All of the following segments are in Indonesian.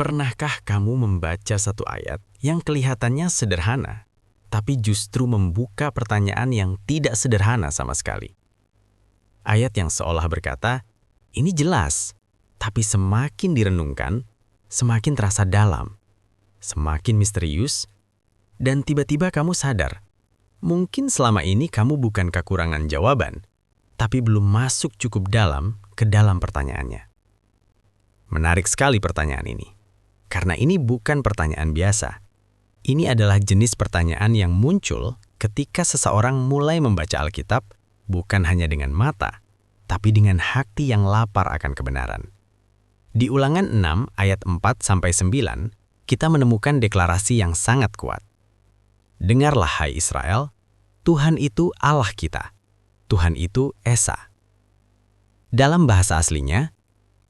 Pernahkah kamu membaca satu ayat yang kelihatannya sederhana, tapi justru membuka pertanyaan yang tidak sederhana sama sekali? Ayat yang seolah berkata, ini jelas, tapi semakin direnungkan, semakin terasa dalam, semakin misterius, dan tiba-tiba kamu sadar, mungkin selama ini kamu bukan kekurangan jawaban, tapi belum masuk cukup dalam ke dalam pertanyaannya. Menarik sekali pertanyaan ini, karena ini bukan pertanyaan biasa. Ini adalah jenis pertanyaan yang muncul ketika seseorang mulai membaca Alkitab bukan hanya dengan mata, tapi dengan hati yang lapar akan kebenaran. Di Ulangan 6 ayat 4-9, kita menemukan deklarasi yang sangat kuat. Dengarlah hai Israel, Tuhan itu Allah kita, Tuhan itu Esa. Dalam bahasa aslinya,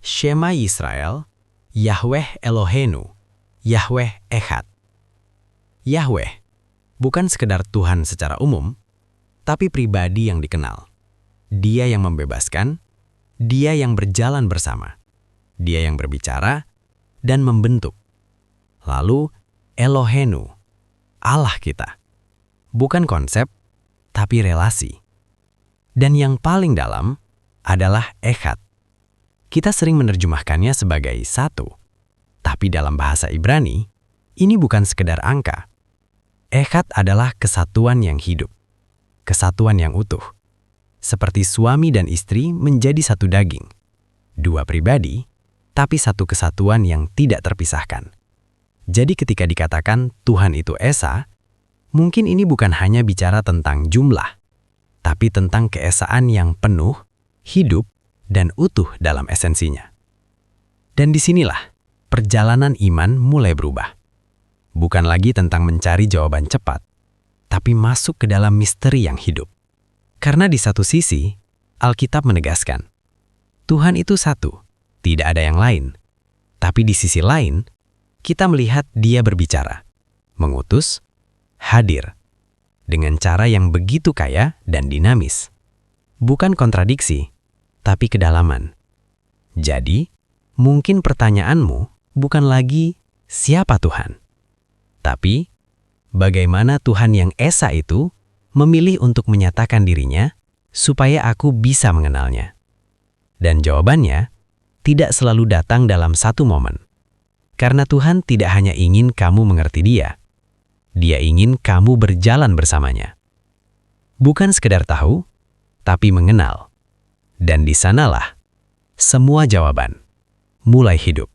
Shema Yisrael, Yahweh Elohenu, Yahweh Echad. Yahweh bukan sekedar Tuhan secara umum, tapi pribadi yang dikenal. Dia yang membebaskan, Dia yang berjalan bersama, Dia yang berbicara dan membentuk. Lalu Elohenu, Allah kita. Bukan konsep, tapi relasi. Dan yang paling dalam adalah Echad. Kita sering menerjemahkannya sebagai satu. Tapi dalam bahasa Ibrani, ini bukan sekedar angka. Echad adalah kesatuan yang hidup. Kesatuan yang utuh. Seperti suami dan istri menjadi satu daging. Dua pribadi, tapi satu kesatuan yang tidak terpisahkan. Jadi ketika dikatakan Tuhan itu Esa, mungkin ini bukan hanya bicara tentang jumlah, tapi tentang keesaan yang penuh, hidup, dan utuh dalam esensinya. Dan disinilah perjalanan iman mulai berubah. Bukan lagi tentang mencari jawaban cepat, tapi masuk ke dalam misteri yang hidup. Karena di satu sisi, Alkitab menegaskan, Tuhan itu satu, tidak ada yang lain. Tapi di sisi lain, kita melihat Dia berbicara, mengutus, hadir, dengan cara yang begitu kaya dan dinamis. Bukan kontradiksi, tapi kedalaman. Jadi, mungkin pertanyaanmu bukan lagi siapa Tuhan, tapi bagaimana Tuhan yang Esa itu memilih untuk menyatakan dirinya supaya aku bisa mengenalnya. Dan jawabannya tidak selalu datang dalam satu momen. Karena Tuhan tidak hanya ingin kamu mengerti Dia, Dia ingin kamu berjalan bersamanya. Bukan sekedar tahu, tapi mengenal. Dan di sanalah semua jawaban mulai hidup.